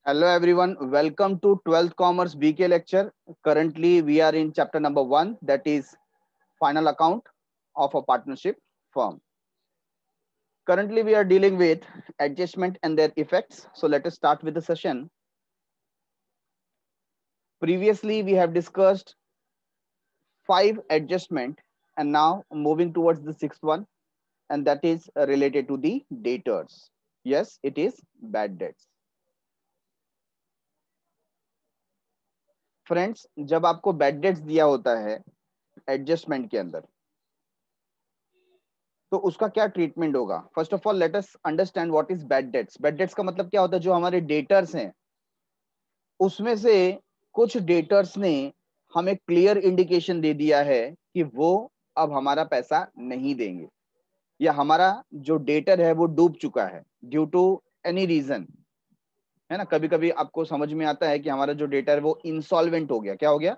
Hello everyone, welcome to 12th Commerce BK lecture. Currently we are in chapter number 1, that is final account of a partnership firm. Currently we are dealing with adjustment and their effects. So let us start with the session. Previously we have discussed 5 adjustment and now moving towards the 6th one, and that is related to the debtors. Yes, it is bad debts. Friends, जब आपको bad debts दिया होता है adjustment के अंदर, तो उसका क्या ट्रीटमेंट होगा? First of all let us understand what is bad debts. Bad dates का मतलब क्या होता है? जो हमारे डेटर्स हैं उसमें से कुछ डेटर्स ने हमें क्लियर इंडिकेशन दे दिया है कि वो अब हमारा पैसा नहीं देंगे, या हमारा जो डेटर है वो डूब चुका है ड्यू टू एनी रीजन, है ना. कभी कभी आपको समझ में आता है कि हमारा जो डेटर है वो इंसॉल्वेंट हो गया. क्या हो गया?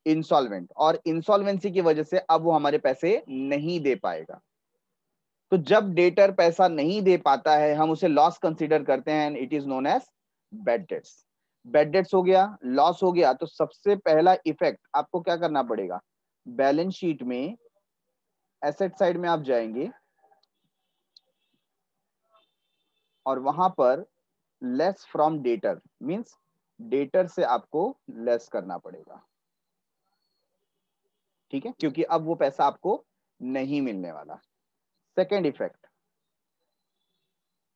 इंसॉल्वेंट. और इंसॉल्वेंसी की वजह से अब वो हमारे पैसे नहीं दे पाएगा. तो जब डेटर पैसा नहीं दे पाता है हम उसे लॉस कंसीडर करते हैं, and it is known as bad debts. Bad debts हो गया, लॉस हो गया, तो सबसे पहला इफेक्ट आपको क्या करना पड़ेगा? बैलेंस शीट में एसेट साइड में आप जाएंगे और वहां पर less from debtor means debtor से आपको लेस करना पड़ेगा. ठीक है, क्योंकि अब वो पैसा आपको नहीं मिलने वाला. सेकेंड इफेक्ट,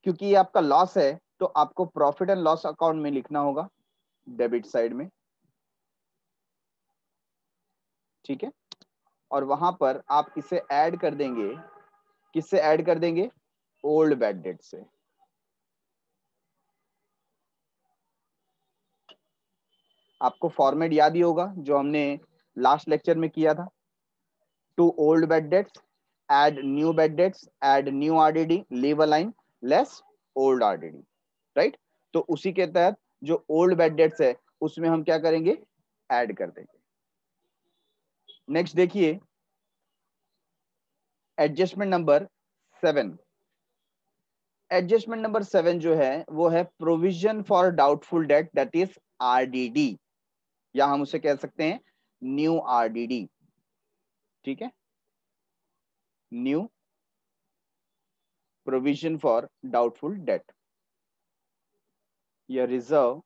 क्योंकि ये आपका लॉस है तो आपको प्रॉफिट एंड लॉस अकाउंट में लिखना होगा डेबिट साइड में. ठीक है, और वहां पर आप इसे ऐड कर देंगे. किससे ऐड कर देंगे? ओल्ड बैड डेट से. आपको फॉर्मेट याद ही होगा जो हमने लास्ट लेक्चर में किया था. To old bad debts, add new bad debts, add new RDD, leave a line, less old RDD, right. तो उसी के तहत जो ओल्ड बैड डेट्स है उसमें हम क्या करेंगे? ऐड कर देंगे. नेक्स्ट देखिए, एडजस्टमेंट नंबर 7. एडजस्टमेंट नंबर 7 जो है वो है provision for doubtful date, that is RDD, या हम उसे कह सकते हैं न्यू RDD. ठीक है, new provision for doubtful debt या reserve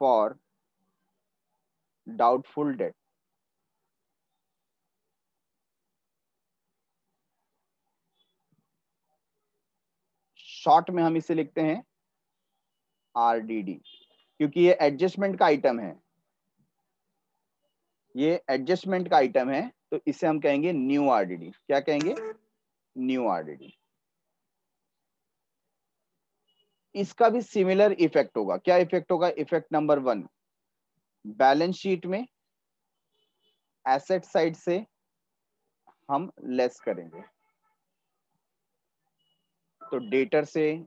for doubtful debt. Short में हम इसे लिखते हैं RDD, क्योंकि ये एडजस्टमेंट का आइटम है. ये एडजस्टमेंट का आइटम है तो इसे हम कहेंगे न्यू RDD. क्या कहेंगे? New RDD. इसका भी सिमिलर इफेक्ट होगा. क्या इफेक्ट होगा? इफेक्ट नंबर 1, बैलेंस शीट में एसेट साइड से हम लेस करेंगे. तो डेटर से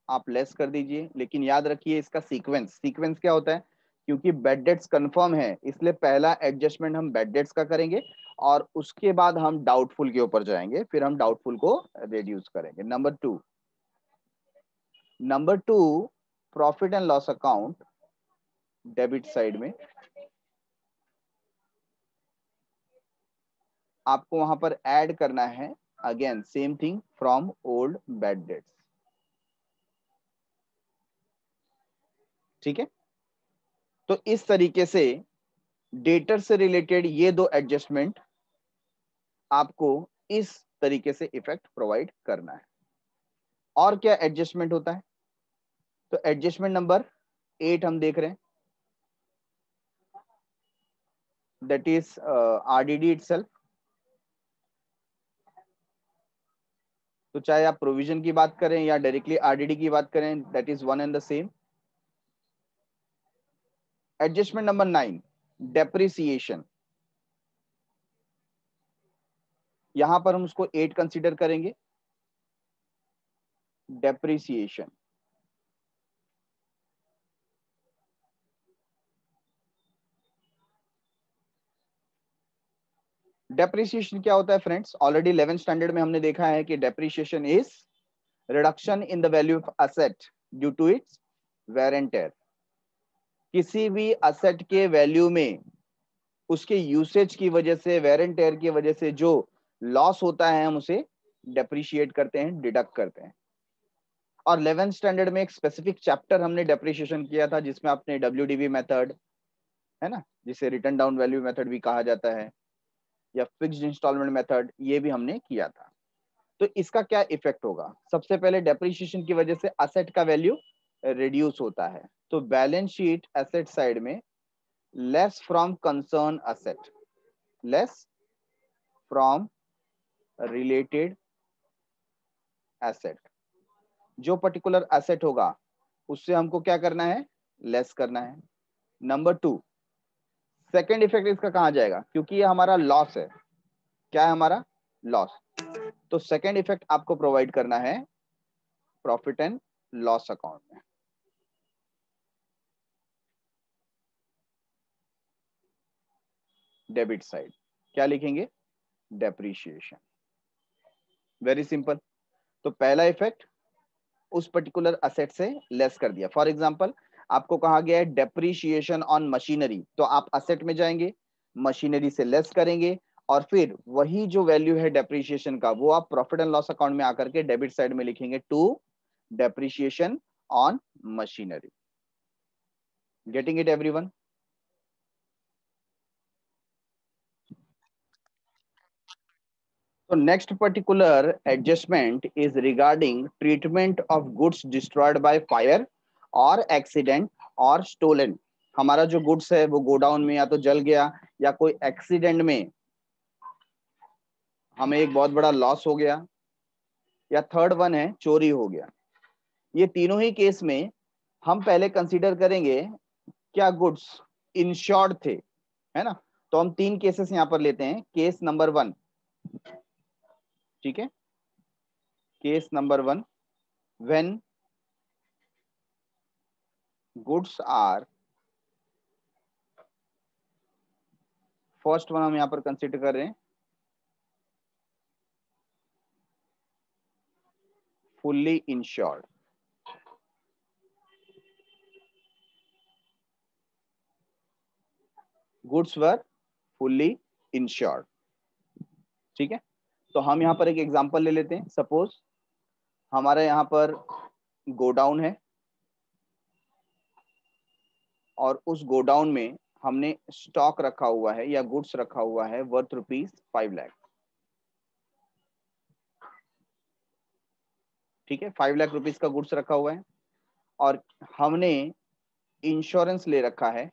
आप लेस कर दीजिए, लेकिन याद रखिए इसका सीक्वेंस क्या होता है? क्योंकि बैड डेट्स कंफर्म है इसलिए पहला एडजस्टमेंट हम बैड डेट्स का करेंगे और उसके बाद हम डाउटफुल के ऊपर जाएंगे, फिर हम डाउटफुल को रिड्यूस करेंगे. Number two, profit and loss account debit side में आपको वहां पर ऐड करना है again same thing from old bad dates. ठीक है, तो इस तरीके से डेटर से रिलेटेड ये दो एडजस्टमेंट आपको इस तरीके से इफेक्ट प्रोवाइड करना है. और क्या एडजस्टमेंट होता है? तो एडजस्टमेंट नंबर 8 हम देख रहे हैं, दैट इज RDD इटसेल्फ. तो चाहे आप प्रोविजन की बात करें या डायरेक्टली RDD की बात करें, that is one and the same. Adjustment number 9, depreciation. यहां पर हम उसको 8 कंसीडर करेंगे. डेप्रिसिएशन, डेप्रिसिएशन क्या होता है फ्रेंड्स? ऑलरेडी 11th स्टैंडर्ड में हमने देखा है कि depreciation is reduction in the value of asset due to its wear and tear. किसी भी असेट के वैल्यू में उसके यूसेज की वजह से, वेयर एंड टेयर की वजह से जो लॉस होता है हम उसे डेप्रिशिएट करते हैं, डिडक्ट करते हैं। और 11th स्टैंडर्ड में एक स्पेसिफिक चैप्टर हमने डेप्रिशिएशन किया था जिसमें आपने WDV मेथड, है ना, जिसे रिटर्न डाउन वैल्यू मेथड भी कहा जाता है, या फिक्स्ड इंस्टॉलमेंट मेथड, ये भी हमने किया था। तो इसका क्या इफेक्ट होगा? सबसे पहले डेप्रिशिएशन की वजह से असेट का वैल्यू रिड्यूस होता है, तो बैलेंस शीट एसेट साइड में less from concern asset, less from related asset. जो पर्टिकुलर एसेट होगा उससे हमको क्या करना है? लेस करना है। नंबर 2, सेकेंड इफेक्ट इसका कहां जाएगा? क्योंकि ये हमारा लॉस है। क्या है हमारा? लॉस। तो सेकेंड इफेक्ट आपको प्रोवाइड करना है प्रॉफिट एंड लॉस अकाउंट में। डेबिट साइड क्या लिखेंगे? डेप्रीशिएशन। Very simple. तो पहला इफेक्ट उस पर्टिकुलर असेट से लेस कर दिया। फॉर एग्जांपल आपको कहा गया है डेप्रीशिएशन ऑन मशीनरी, तो आप असेट में जाएंगे, मशीनरी से लेस करेंगे, और फिर वही जो वैल्यू है डेप्रीशिएशन का वो आप प्रॉफिट एंड लॉस अकाउंट में आकर के डेबिट साइड में लिखेंगे to depreciation on machinery. Getting it everyone? So next particular adjustment is regarding treatment of goods destroyed by fire or accident or stolen. हमारा जो गुड्स है वो गोडाउन में या तो जल गया या कोई एक्सीडेंट में हमें एक बहुत बड़ा लॉस हो गया, या थर्ड वन है चोरी हो गया। ये तीनों ही केस में हम पहले कंसीडर करेंगे क्या गुड्स इंश्योर्ड थे, है ना। तो हम 3 केसेस यहां पर लेते हैं। केस नंबर 1, ठीक है, case number 1, when goods are, first one हम यहां पर कंसीडर कर रहे हैं fully insured. Goods were fully insured, ठीक है। तो हम यहां पर एक एग्जांपल ले लेते हैं। सपोज हमारे यहां पर गोडाउन है और उस गोडाउन में हमने स्टॉक रखा हुआ है या गुड्स रखा हुआ है वर्थ ₹5 लाख, ठीक है। 5 लाख रुपीस का गुड्स रखा हुआ है और हमने इंश्योरेंस ले रखा है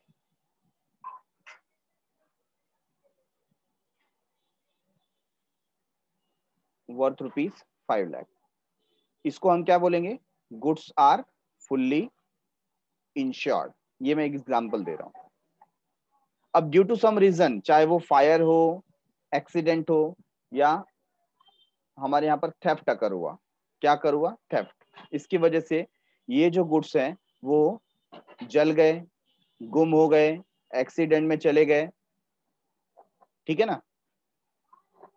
वर्थ ₹5 लाख। इसको हम क्या बोलेंगे? Goods are fully insured. ये मैं एक एग्जांपल दे रहा हूं। अब ड्यू टू सम रीजन, चाहे वो फायर हो, एक्सीडेंट हो, या हमारे यहाँ पर थेफ्ट अकर हुआ। क्या कर हुआ? थेफ्ट। इसकी वजह से ये जो गुड्स हैं वो जल गए, गुम हो गए, एक्सीडेंट में चले गए, ठीक है ना।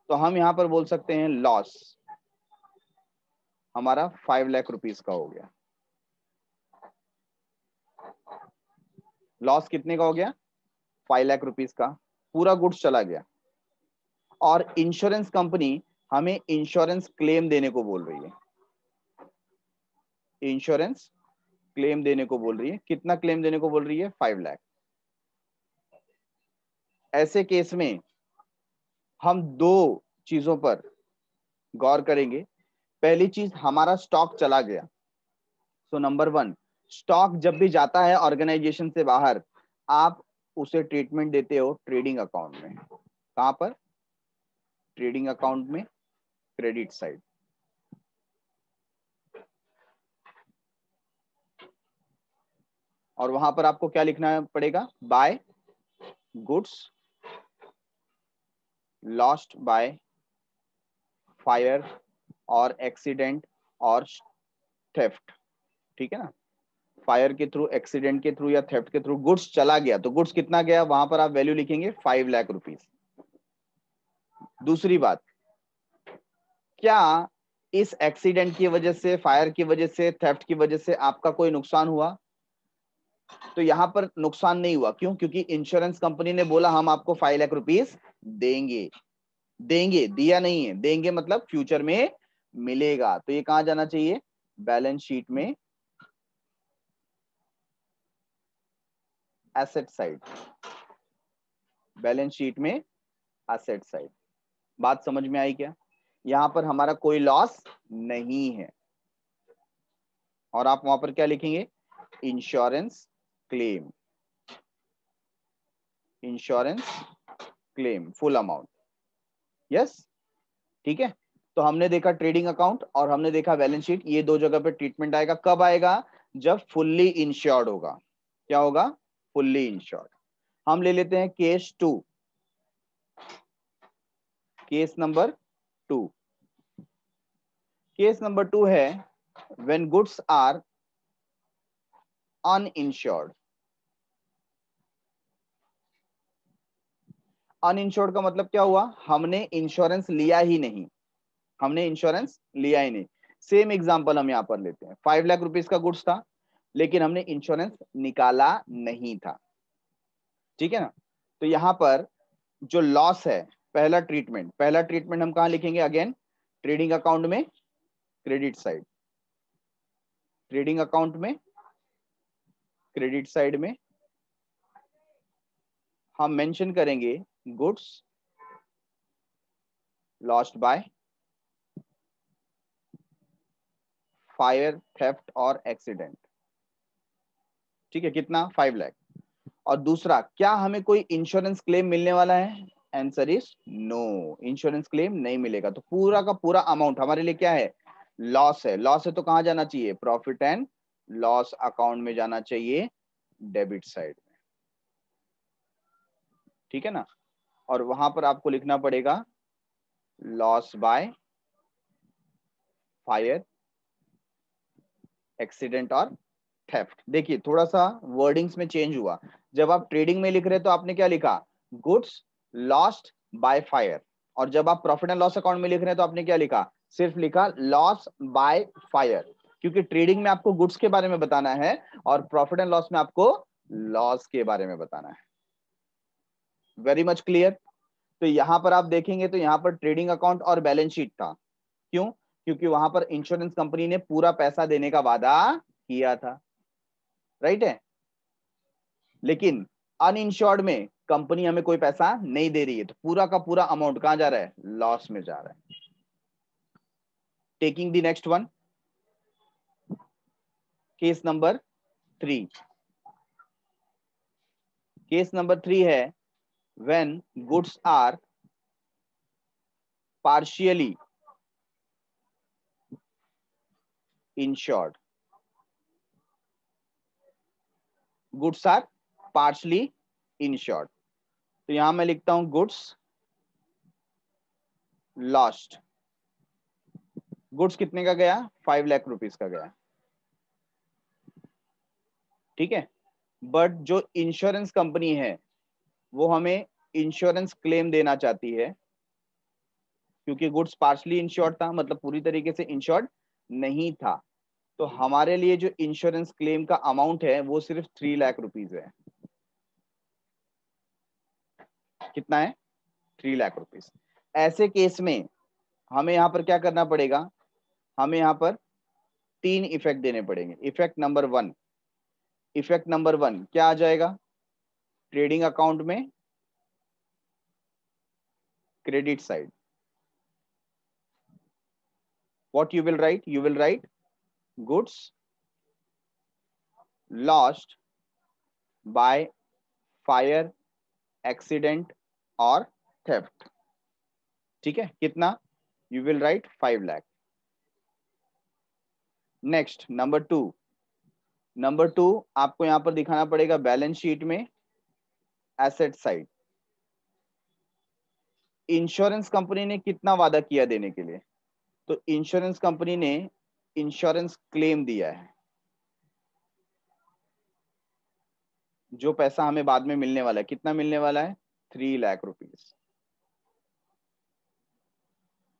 तो हम यहां पर बोल सकते हैं लॉस हमारा 5 लाख रुपीस का हो गया। लॉस कितने का हो गया? 5 लाख रुपीस का। पूरा गुड्स चला गया और इंश्योरेंस कंपनी हमें इंश्योरेंस क्लेम देने को बोल रही है। इंश्योरेंस क्लेम देने को बोल रही है। कितना क्लेम देने को बोल रही है? 5 लाख। ऐसे केस में हम 2 चीजों पर गौर करेंगे। पहली चीज, हमारा स्टॉक चला गया। सो नंबर 1, स्टॉक जब भी जाता है ऑर्गेनाइजेशन से बाहर, आप उसे ट्रीटमेंट देते हो ट्रेडिंग अकाउंट में। कहां पर? ट्रेडिंग अकाउंट में, क्रेडिट साइड। और वहां पर आपको क्या लिखना पड़ेगा? By goods lost by fire और एक्सीडेंट और थेफ्ट, ठीक है ना। फायर के थ्रू, एक्सीडेंट के थ्रू या थेफ्ट के थ्रू गुड्स चला गया, तो गुड्स कितना गया वहां पर आप वैल्यू लिखेंगे 5 लाख रुपीस। दूसरी बात, क्या इस एक्सीडेंट की वजह से, फायर की वजह से, थेफ्ट की वजह से आपका कोई नुकसान हुआ? तो यहां पर नुकसान नहीं हुआ। क्यों? क्योंकि इंश्योरेंस कंपनी ने बोला हम आपको 5 लाख रुपीस देंगे। देंगे, दिया नहीं है, देंगे मतलब फ्यूचर में मिलेगा। तो ये कहां जाना चाहिए? बैलेंस शीट में, एसेट साइड। बैलेंस शीट में एसेट साइड। बात समझ में आई क्या? यहां पर हमारा कोई लॉस नहीं है। और आप वहां पर क्या लिखेंगे? Insurance claim. Insurance claim full amount. Yes, ठीक है। तो हमने देखा ट्रेडिंग अकाउंट और हमने देखा बैलेंस शीट, ये दो जगह पे ट्रीटमेंट आएगा। कब आएगा? जब फुल्ली इंश्योर्ड होगा। क्या होगा? Fully insured. हम ले लेते हैं case 2। Case number 2। Case number 2 है when goods are uninsured. Uninsured का मतलब क्या हुआ? हमने इंश्योरेंस लिया ही नहीं। हमने इंश्योरेंस लिया ही नहीं। सेम एग्जांपल हम यहां पर लेते हैं। 5 लाख रुपीस का गुड्स था, लेकिन हमने इंश्योरेंस निकाला नहीं था। ठीक है ना? तो यहां पर जो लॉस है, पहला ट्रीटमेंट हम कहां लिखेंगे? अगेन ट्रेडिंग अकाउंट में, क्रेडिट साइड। ट्रेडिंग अकाउंट में, क्रेडिट साइड में हम मेंशन करेंगे goods lost by fire, theft और एक्सीडेंट। ठीक है, कितना? 5 लाख। और दूसरा, क्या हमें कोई इंश्योरेंस क्लेम मिलने वाला है? Answer is no, insurance claim नहीं मिलेगा। तो पूरा का पूरा अमाउंट हमारे लिए क्या है? लॉस है। लॉस है तो कहां जाना चाहिए? प्रॉफिट एंड लॉस अकाउंट में जाना चाहिए, डेबिट साइड में। ठीक है ना? और वहां पर आपको लिखना पड़ेगा लॉस बाय फायर, एक्सीडेंट और थेफ्ट। देखिए थोड़ा सा वर्डिंग्स में चेंज हुआ। जब आप ट्रेडिंग में लिख रहे तो आपने क्या लिखा? Goods lost by fire. और जब आप प्रॉफिट एंड लॉस अकाउंट में लिख रहे हैं तो आपने क्या लिखा? सिर्फ लिखा लॉस बाय फायर। क्योंकि ट्रेडिंग में आपको गुड्स के बारे में बताना है और प्रॉफिट एंड लॉस में आपको लॉस के बारे में बताना है। Very much clear. तो यहां पर आप देखेंगे तो यहां पर ट्रेडिंग अकाउंट और बैलेंस शीट था। क्यों? क्योंकि वहां पर इंश्योरेंस कंपनी ने पूरा पैसा देने का वादा किया था। राइट है? लेकिन अनइंश्योर्ड में कंपनी हमें कोई पैसा नहीं दे रही है, तो पूरा का पूरा अमाउंट कहां जा रहा है? लॉस में जा रहा है। Taking the next one, case number 3। Case number 3 है when goods are partially insured. Goods are partially insured. तो यहां मैं लिखता हूं गुड्स लॉस्ट। गुड्स कितने का गया? 5 लाख रुपीस का गया। ठीक है। बट जो इंश्योरेंस कंपनी है वो हमें इंश्योरेंस क्लेम देना चाहती है, क्योंकि गुड्स पार्शली इंश्योर्ड था, मतलब पूरी तरीके से इंश्योर्ड नहीं था। तो हमारे लिए जो इंश्योरेंस क्लेम का अमाउंट है वो सिर्फ 3 लाख रुपीस है। कितना है? 3 लाख रुपीस। ऐसे केस में हमें यहां पर क्या करना पड़ेगा? हमें यहां पर 3 इफेक्ट देने पड़ेंगे। इफेक्ट नंबर 1, इफेक्ट नंबर 1 क्या आ जाएगा? ट्रेडिंग अकाउंट में, credit side. What you will write? You will write goods lost by fire, accident और थेफ्ट। ठीक है, कितना? You will write 5 lakh. Next number 2। Number 2 आपको यहां पर दिखाना पड़ेगा बैलेंस शीट में, एसेट साइड। इंश्योरेंस कंपनी ने कितना वादा किया देने के लिए? तो इंश्योरेंस कंपनी ने इंश्योरेंस क्लेम दिया है, जो पैसा हमें बाद में मिलने वाला है। कितना मिलने वाला है? 3 लाख रुपीस।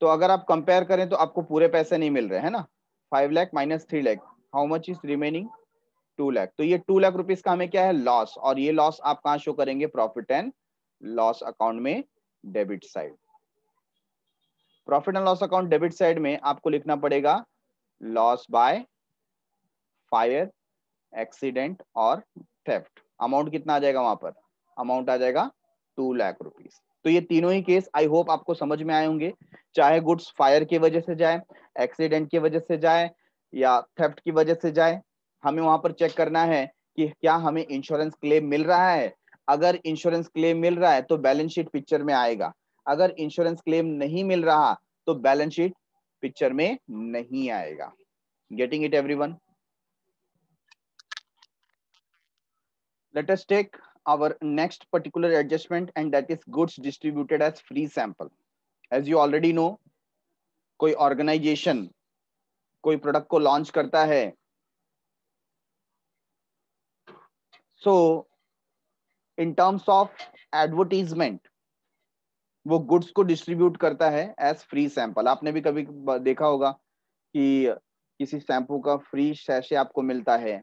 तो अगर आप कंपेयर करें तो आपको पूरे पैसे नहीं मिल रहे है ना, 5 lakh minus 3 lakh, how much is remaining, 2 lakh. तो ये 2 लाख रुपीस का हमें क्या है, लॉस, और ये लॉस आप कहाँ शो करेंगे, प्रॉफिट एंड लॉस अकाउंट में, debit side. Profit and loss account debit side में आपको लिखना पड़ेगा लॉस बाय फायर, एक्सीडेंट और थेफ्ट। अमाउंट कितना आ जाएगा वहां पर, अमाउंट आ जाएगा 2 लाख रुपीस। तो ये तीनों ही केस आई होप आपको समझ में आए होंगे, चाहे गुड्स फायर की वजह से जाए, एक्सीडेंट की वजह से जाए या थेफ्ट की वजह से जाए, हमें वहां पर चेक करना है कि क्या हमें इंश्योरेंस क्लेम मिल रहा है। अगर इंश्योरेंस क्लेम मिल रहा है तो बैलेंस शीट पिक्चर में आएगा, अगर इंश्योरेंस क्लेम नहीं मिल रहा तो बैलेंस शीट पिक्चर में नहीं आएगा। Getting it everyone? Let us take our next particular adjustment, and that is goods distributed as free sample. As you already know, कोई ऑर्गेनाइजेशन कोई प्रोडक्ट को लॉन्च करता है, सो इन टर्म्स ऑफ एडवर्टीजमेंट वो goods को डिस्ट्रीब्यूट करता है as free sample. आपने भी कभी देखा होगा कि किसी शैम्पू का फ्री सैशे आपको मिलता है,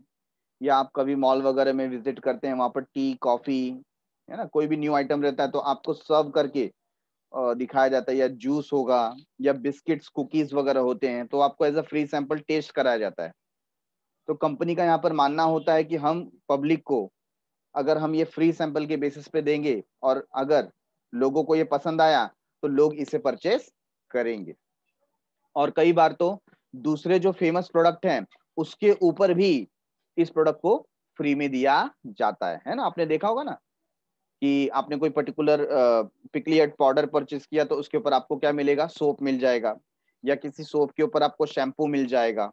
या आप कभी मॉल वगैरह में विजिट करते हैं, वहां पर टी कॉफी है ना, कोई भी न्यू आइटम रहता है तो आपको सर्व करके दिखाया जाता है, या जूस होगा या बिस्किट्स कुकीज वगैरह होते हैं तो आपको as a free sample test कराया जाता है। तो कंपनी का यहाँ पर मानना होता है कि हम पब्लिक को अगर हम ये फ्री सैंपल के बेसिस पे देंगे और अगर लोगों को ये पसंद आया तो लोग इसे परचेस करेंगे। और कई बार तो दूसरे जो फेमस प्रोडक्ट हैं उसके ऊपर भी इस प्रोडक्ट को फ्री में दिया जाता है ना। आपने देखा होगा ना कि आपने कोई पर्टिकुलर पिकलियट पाउडर परचेस किया तो उसके ऊपर आपको क्या मिलेगा, सोप मिल जाएगा, या किसी सोप के ऊपर आपको शैम्पू मिल जाएगा,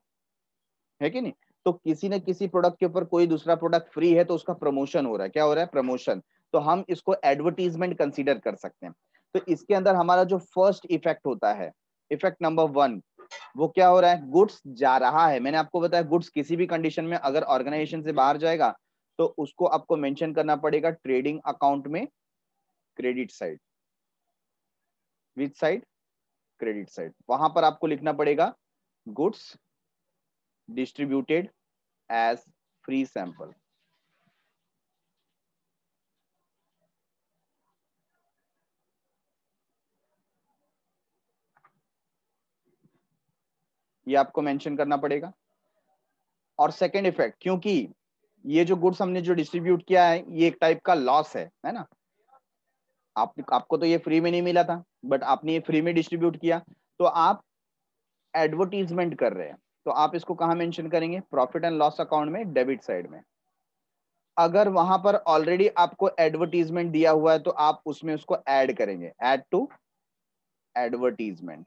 है कि नहीं। तो किसी न किसी प्रोडक्ट के ऊपर कोई दूसरा प्रोडक्ट फ्री है तो उसका प्रमोशन हो रहा है, क्या हो रहा है, प्रमोशन। तो हम इसको एडवर्टीजमेंट कंसीडर कर सकते हैं। तो इसके अंदर हमारा जो फर्स्ट इफेक्ट होता है, इफेक्ट नंबर 1, वो क्या हो रहा है, गुड्स जा रहा है। मैंने आपको बताया गुड्स किसी भी कंडीशन में अगर ऑर्गेनाइजेशन से बाहर जाएगा तो उसको आपको मेंशन करना पड़ेगा ट्रेडिंग अकाउंट में, credit side, which side, credit side. वहां पर आपको लिखना पड़ेगा goods distributed as free sample. ये आपको मेंशन करना पड़ेगा। और सेकंड इफेक्ट, क्योंकि ये जो गुड्स हमने जो डिस्ट्रीब्यूट किया है ये एक टाइप का लॉस है ना। आपको तो ये फ्री में नहीं मिला था, बट आपने ये फ्री में डिस्ट्रीब्यूट किया, तो आप एडवर्टीजमेंट कर रहे हैं। तो आप इसको कहां मेंशन करेंगे, प्रॉफिट एंड लॉस अकाउंट में, डेबिट साइड में। अगर वहां पर ऑलरेडी आपको एडवर्टीजमेंट दिया हुआ है तो आप उसमें उसको ऐड करेंगे, ऐड टू एडवर्टीजमेंट।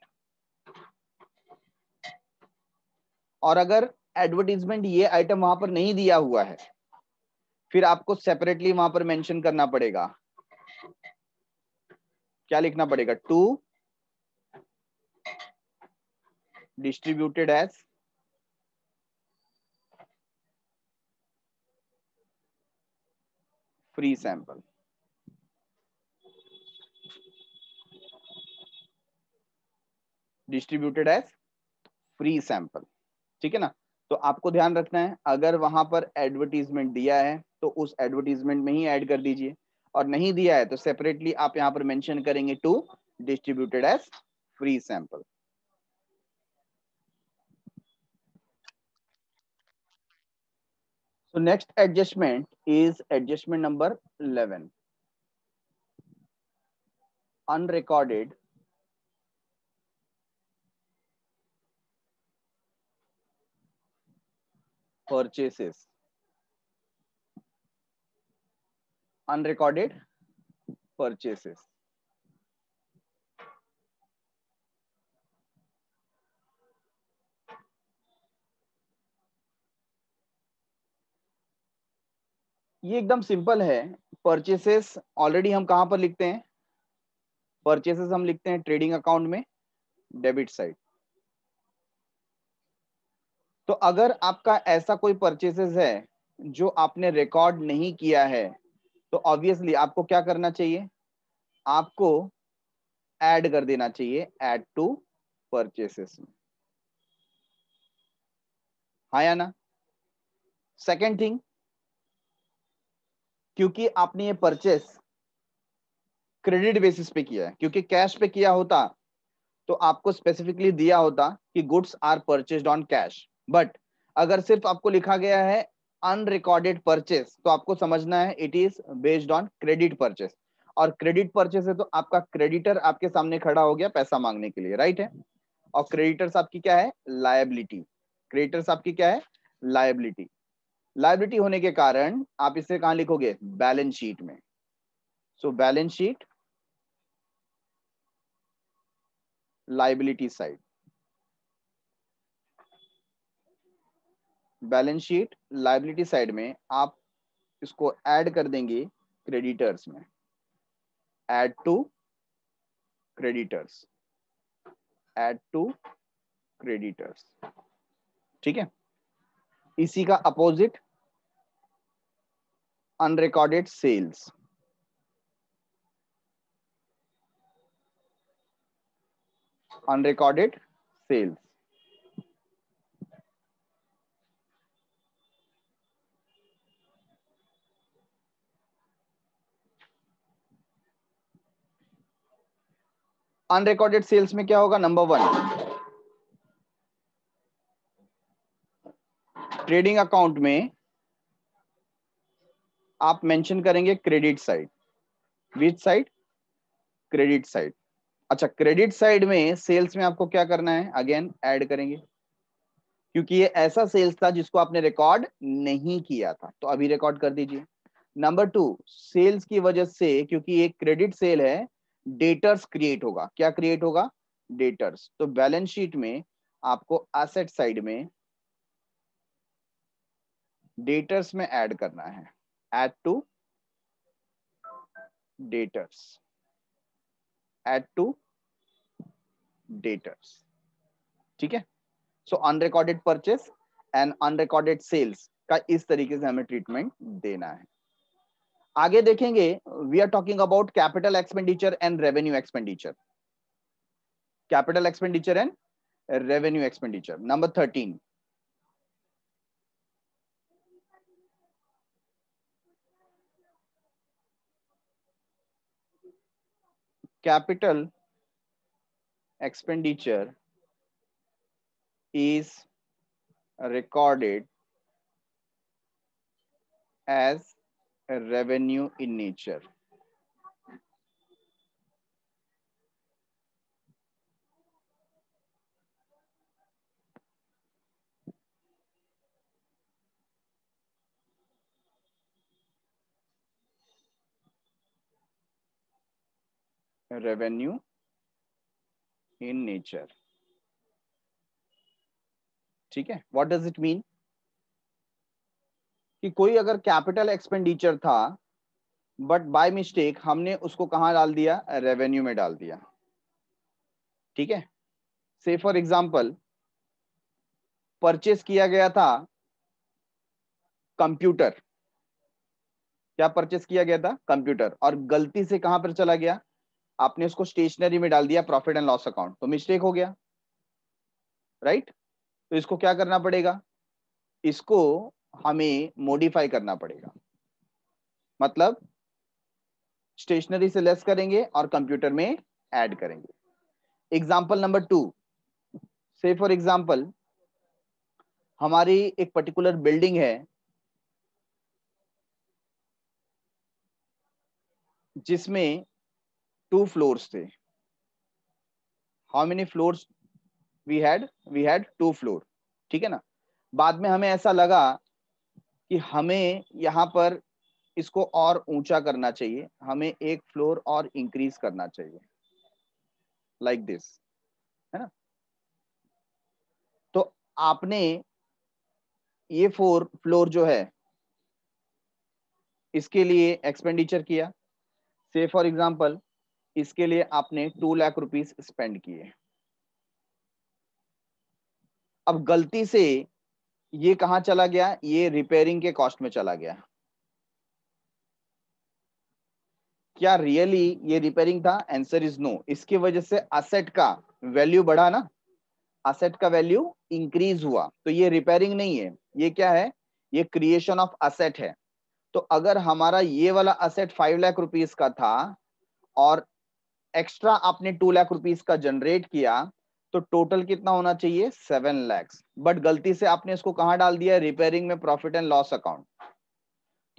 और अगर एडवर्टीजमेंट ये आइटम वहां पर नहीं दिया हुआ है फिर आपको सेपरेटली वहां पर मेंशन करना पड़ेगा, क्या लिखना पड़ेगा, to distributed as free sample. Distributed as free sample, ठीक है ना। तो आपको ध्यान रखना है अगर वहां पर एडवर्टीजमेंट दिया है तो उस एडवर्टीजमेंट में ही ऐड कर दीजिए, और नहीं दिया है तो सेपरेटली आप यहां पर मेंशन करेंगे to distributed as free sample. So next adjustment is adjustment number 11. Unrecorded purchases. Unrecorded purchases. ये एकदम सिंपल है। परचेसेस ऑलरेडी हम कहां पर लिखते हैं, परचेसेस हम लिखते हैं ट्रेडिंग अकाउंट में, डेबिट साइड। तो अगर आपका ऐसा कोई परचेसेस है जो आपने रिकॉर्ड नहीं किया है तो ऑब्वियसली आपको क्या करना चाहिए, आपको ऐड कर देना चाहिए, ऐड टू परचेसेस में, हाँ या ना? सेकेंड थिंग, क्योंकि आपने ये परचेस क्रेडिट बेसिस पे किया है, क्योंकि कैश पे किया होता तो आपको स्पेसिफिकली दिया होता कि goods are purchased on cash, but अगर सिर्फ आपको लिखा गया है अनरिकॉर्डेड परचेस तो आपको समझना है it is based on credit purchase, और क्रेडिट परचेस है तो आपका क्रेडिटर आपके सामने खड़ा हो गया पैसा मांगने के लिए, राइट है? और क्रेडिटर्स आपकी क्या है? लायबिलिटी। क्रेडिटर्स आपकी क्या है? लायबिलिटी। लायबिलिटी होने के कारण आप इसे कहां लिखोगे? बैलेंस शीट में। So balance sheet liability side, balance sheet liability side में आप इसको ऐड कर देंगे क्रेडिटर्स में, add to creditors, add to creditors, ठीक है? इसी का opposite unrecorded sales, unrecorded sales, unrecorded sales में क्या होगा? नंबर वन, ट्रेडिंग अकाउंट में आप मेंशन करेंगे credit side, which side? Credit side. अच्छा, क्रेडिट साइड में सेल्स में आपको क्या करना है? अगेन ऐड करेंगे, क्योंकि ये ऐसा सेल्स था जिसको आपने रिकॉर्ड नहीं किया था, तो अभी रिकॉर्ड कर दीजिए। नंबर टू, सेल्स की वजह से, क्योंकि ये क्रेडिट सेल है, डेटर्स क्रिएट होगा। क्या क्रिएट होगा? डेटर्स। तो बैलेंस शीट में आपको एसेट साइड में डेटर्स में ऐड करना है, add to debtors, add to debtors, ठीक है? So unrecorded purchase and unrecorded sales का इस तरीके से हमें ट्रीटमेंट देना है। आगे देखेंगे, we are talking about capital expenditure and revenue expenditure, capital expenditure and revenue expenditure. Number 13, capital expenditure is recorded as a revenue in nature. Revenue in nature, ठीक है? What does it mean? कि कोई अगर capital expenditure था but by mistake हमने उसको कहां डाल दिया? रेवेन्यू में डाल दिया, ठीक है? से फॉर एग्जांपल परचेस किया गया था कंप्यूटर, क्या परचेस किया गया था? कंप्यूटर, और गलती से कहां पर चला गया? आपने उसको स्टेशनरी में डाल दिया, प्रॉफिट एंड लॉस अकाउंट, तो मिस्टेक हो गया, राइट? तो इसको क्या करना पड़ेगा? इसको हमें मॉडिफाई करना पड़ेगा, मतलब स्टेशनरी से लेस करेंगे और कंप्यूटर में ऐड करेंगे। एग्जांपल नंबर 2, से फॉर एग्जांपल हमारी एक पर्टिकुलर बिल्डिंग है जिसमें 2 फ्लोर्स थे। How many floors we had 2 floor, ठीक है ना? बाद में हमें ऐसा लगा कि हमें यहाँ पर इसको और ऊंचा करना चाहिए, हमें 1 फ्लोर और इंक्रीज करना चाहिए, लाइक दिस, है ना? तो आपने ये 4 फ्लोर जो है इसके लिए एक्सपेंडिचर किया, से फॉर एग्जांपल इसके लिए आपने 2 लाख रुपीस स्पेंड किए। अब गलती से ये कहां चला गया? ये रिपेयरिंग के कॉस्ट में चला गया। क्या रियली ये रिपेयरिंग था? Answer is no. इसकी वजह से असेट का वैल्यू बढ़ा ना, असेट का वैल्यू इंक्रीज हुआ, तो ये रिपेयरिंग नहीं है, ये क्या है, ये क्रिएशन ऑफ असेट है। तो अगर हमारा ये वाला असेट 5 लाख रुपीस का था और एक्स्ट्रा आपने 2 लाख रुपीस का जनरेट किया, तो टोटल कितना होना चाहिए, 7 लाख। बट गलती से आपने इसको कहां डाल दिया, रिपेयरिंग में, प्रॉफिट एंड लॉस अकाउंट।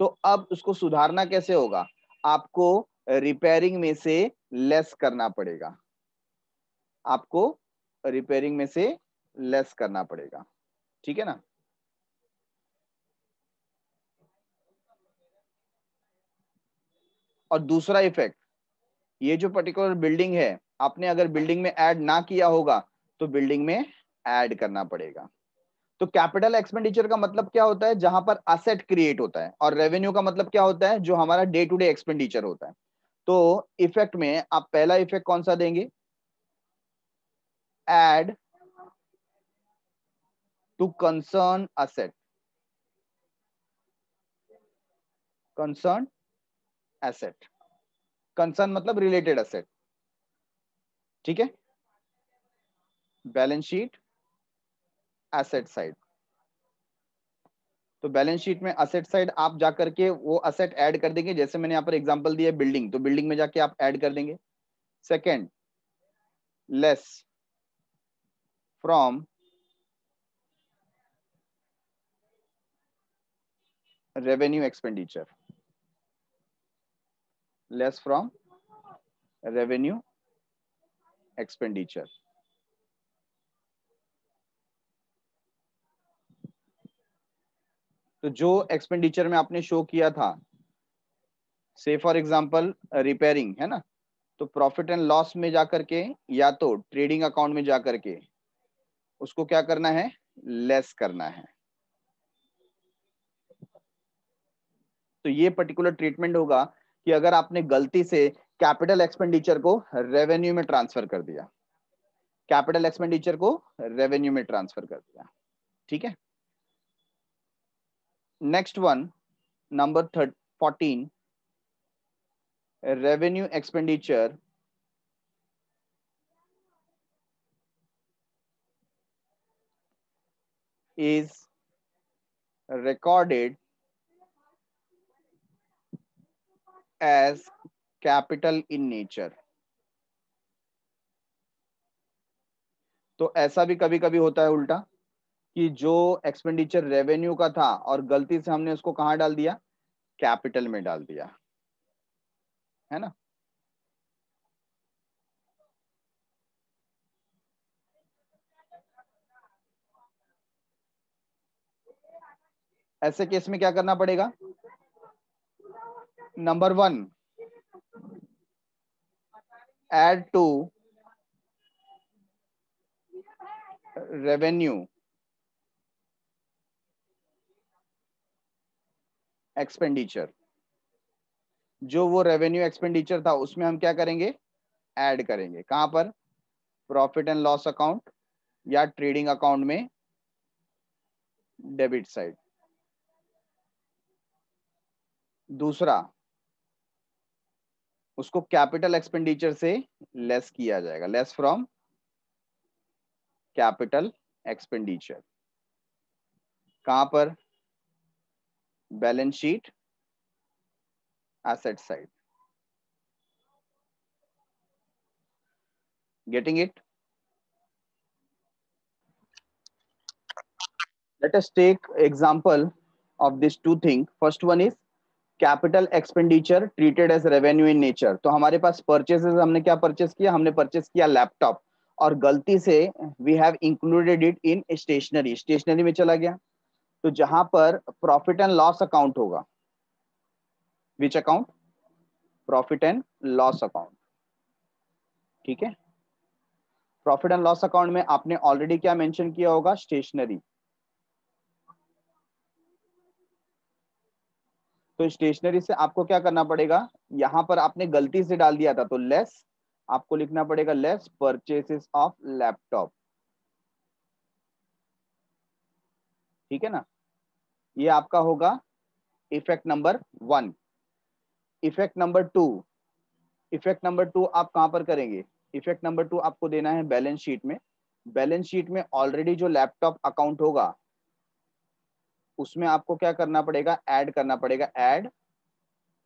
तो अब उसको सुधारना कैसे होगा, आपको रिपेयरिंग में से लेस करना पड़ेगा, आपको रिपेयरिंग में से लेस करना पड़ेगा, ठीक है ना। और दूसरा इफेक्ट, ये जो पर्टिकुलर बिल्डिंग है, आपने अगर बिल्डिंग में ऐड ना किया होगा तो बिल्डिंग में ऐड करना पड़ेगा। तो कैपिटल एक्सपेंडिचर का मतलब क्या होता है, जहां पर असेट क्रिएट होता है, और रेवेन्यू का मतलब क्या होता है, जो हमारा डे टू डे एक्सपेंडिचर होता है। तो इफेक्ट में आप पहला इफेक्ट कौन सा देंगे, add to concern asset, concern asset, concern मतलब रिलेटेड असेट, ठीक है। बैलेंस शीट एसेट साइड, तो बैलेंस शीट में असेट साइड आप जाकर के वो असेट ऐड कर देंगे, जैसे मैंने यहाँ पर एग्जांपल दिया बिल्डिंग, तो बिल्डिंग में जाके आप ऐड कर देंगे। Second, less from revenue expenditure, less from revenue expenditure. तो जो एक्सपेंडिचर में आपने शो किया था, से फॉर एग्जांपल रिपेयरिंग है ना, तो प्रॉफिट एंड लॉस में जाकर के या तो ट्रेडिंग अकाउंट में जाकर के उसको क्या करना है, लेस करना है। तो ये पर्टिकुलर ट्रीटमेंट होगा कि अगर आपने गलती से कैपिटल एक्सपेंडिचर को रेवेन्यू में ट्रांसफर कर दिया, कैपिटल एक्सपेंडिचर को रेवेन्यू में ट्रांसफर कर दिया, ठीक है। Next one, number 14, revenue expenditure is recorded as capital in nature। तो ऐसा भी कभी कभी होता है उल्टा, कि जो एक्सपेंडिचर रेवेन्यू का था और गलती से हमने उसको कहां डाल दिया, कैपिटल में डाल दिया, है ना। ऐसे केस में क्या करना पड़ेगा, number 1, add to revenue expenditure, जो वो रेवेन्यू एक्सपेंडिचर था उसमें हम क्या करेंगे, ऐड करेंगे, कहां पर, प्रॉफिट एंड लॉस अकाउंट या ट्रेडिंग अकाउंट में, डेबिट साइड। दूसरा, उसको कैपिटल एक्सपेंडिचर से लेस किया जाएगा, लेस फ्रॉम कैपिटल एक्सपेंडिचर, कहां पर, balance sheet asset side. Getting it, let us take example of these two things. First one is capital expenditure treated as revenue in nature. तो हमारे पास purchases, हमने क्या purchase किया, हमने परचेस किया laptop, और गलती से we have included it in stationery, stationery में चला गया। तो जहां पर प्रॉफिट एंड लॉस अकाउंट होगा, which account, profit and loss account, ठीक है। प्रॉफिट एंड लॉस अकाउंट में आपने ऑलरेडी क्या मेंशन किया होगा, स्टेशनरी। तो स्टेशनरी से आपको क्या करना पड़ेगा, यहां पर आपने गलती से डाल दिया था, तो लेस आपको लिखना पड़ेगा, लेस परचेसेस ऑफ लैपटॉप, ठीक है ना। ये आपका होगा effect number 1। Effect number 2, effect number 2 आप कहां पर करेंगे, इफेक्ट नंबर 2 आपको देना है बैलेंस शीट में। बैलेंस शीट में ऑलरेडी जो लैपटॉप अकाउंट होगा उसमें आपको क्या करना पड़ेगा, ऐड करना पड़ेगा, add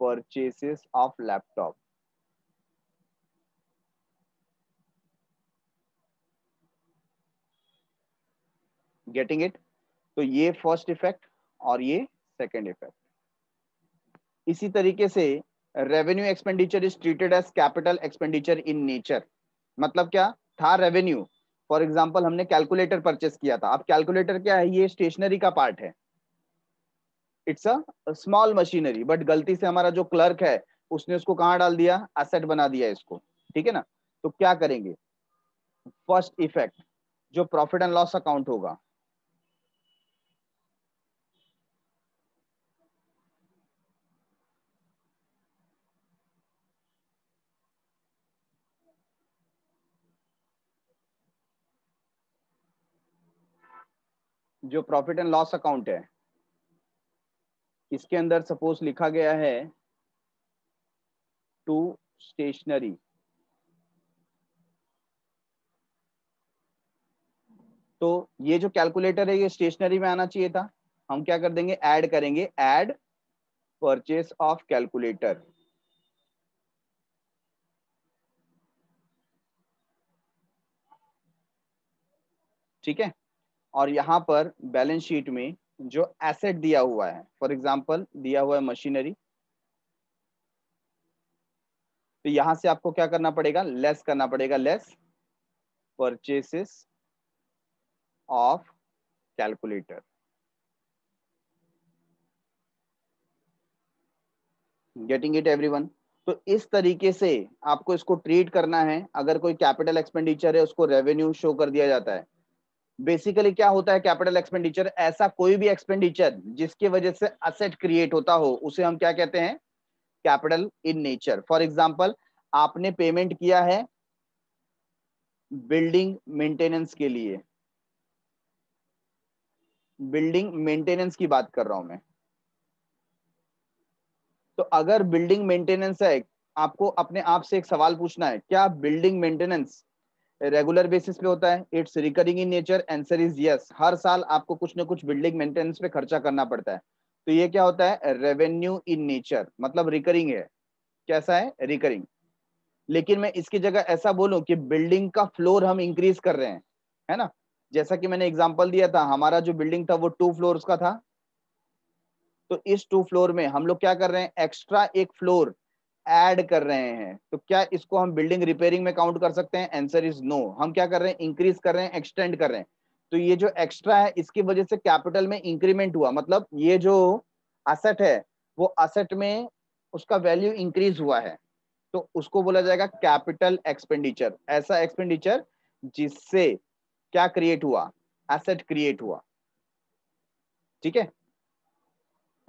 purchases of laptop. Getting it? तो ये फर्स्ट इफेक्ट और ये सेकंड इफेक्ट। इसी तरीके से revenue expenditure is treated as capital expenditure in nature. मतलब क्या था, रेवेन्यू फॉर एग्जांपल हमने कैलकुलेटर परचेस किया था। अब कैलकुलेटर क्या है, ये स्टेशनरी का पार्ट है, it's a small machinery, but गलती से हमारा जो क्लर्क है उसने उसको कहाँ डाल दिया, एसेट बना दिया इसको, ठीक है ना। तो क्या करेंगे, फर्स्ट इफेक्ट जो प्रॉफिट एंड लॉस अकाउंट होगा, जो प्रॉफिट एंड लॉस अकाउंट है इसके अंदर सपोज लिखा गया है टू स्टेशनरी, तो ये जो कैलकुलेटर है ये स्टेशनरी में आना चाहिए था। हम क्या कर देंगे, ऐड करेंगे, ऐड परचेस ऑफ कैलकुलेटर। ठीक है, और यहां पर बैलेंस शीट में जो एसेट दिया हुआ है, फॉर एग्जांपल दिया हुआ है मशीनरी, तो यहां से आपको क्या करना पड़ेगा, लेस करना पड़ेगा, less purchases of calculator. Getting it everyone? तो इस तरीके से आपको इसको ट्रीट करना है। अगर कोई कैपिटल एक्सपेंडिचर है उसको रेवेन्यू शो कर दिया जाता है। बेसिकली क्या होता है कैपिटल एक्सपेंडिचर, ऐसा कोई भी एक्सपेंडिचर जिसकी वजह से असेट क्रिएट होता हो उसे हम क्या कहते हैं, capital in nature. For example आपने पेमेंट किया है बिल्डिंग मेंटेनेंस के लिए, बिल्डिंग मेंटेनेंस की बात कर रहा हूं मैं। तो अगर बिल्डिंग मेंटेनेंस है, आपको अपने आप से एक सवाल पूछना है, क्या बिल्डिंग मेंटेनेंस रेगुलर बेसिस पे होता है, it's recurring in nature? Answer is yes. हर साल आपको कुछ ना कुछ बिल्डिंग मेंटेनेंस पे खर्चा करना पड़ता है। तो ये क्या होता है, रेवेन्यू इन नेचर, मतलब रिकरिंग है। कैसा है, रिकरिंग। लेकिन मैं इसकी जगह ऐसा बोलूं कि बिल्डिंग का फ्लोर हम इंक्रीज कर रहे हैं, है ना। जैसा कि मैंने एग्जांपल दिया था, हमारा जो बिल्डिंग था वो 2 फ्लोर्स का था, तो इस 2 फ्लोर में हम लोग क्या कर रहे हैं, एक्स्ट्रा एक फ्लोर ऐड कर रहे हैं। तो क्या इसको हम बिल्डिंग रिपेयरिंग में काउंट कर सकते हैं? Answer is no. हम क्या कर रहे हैं, इंक्रीज कर रहे हैं, एक्सटेंड कर रहे हैं। तो ये जो एक्स्ट्रा है इसकी वजह से कैपिटल में इंक्रीमेंट हुआ, मतलब ये जो असेट है वो असेट में उसका वैल्यू इंक्रीज हुआ है, तो उसको बोला जाएगा कैपिटल एक्सपेंडिचर। ऐसा एक्सपेंडिचर जिससे क्या क्रिएट हुआ, एसेट क्रिएट हुआ। ठीक है,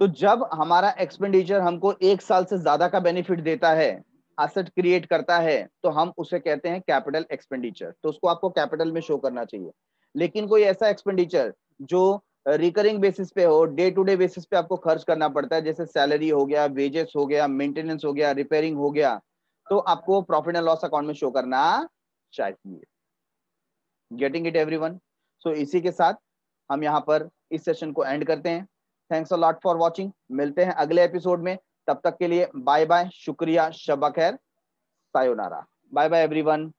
तो जब हमारा एक्सपेंडिचर हमको 1 साल से ज्यादा का बेनिफिट देता है, एसेट क्रिएट करता है, तो हम उसे कहते हैं कैपिटल एक्सपेंडिचर। तो उसको आपको कैपिटल में शो करना चाहिए। लेकिन कोई ऐसा एक्सपेंडिचर जो रिकरिंग बेसिस पे हो, डे टू डे बेसिस पे आपको खर्च करना पड़ता है, जैसे सैलरी हो गया, वेजेस हो गया, मेंटेनेंस हो गया, रिपेयरिंग हो गया, तो आपको प्रॉफिट एंड लॉस अकाउंट में शो करना चाहिए। Getting it everyone? सो इसी के साथ हम यहाँ पर इस सेशन को एंड करते हैं। Thanks a lot for watching. मिलते हैं अगले एपिसोड में, तब तक के लिए बाय बाय, शुक्रिया, शब खैर, सायोनारा। Bye bye everyone.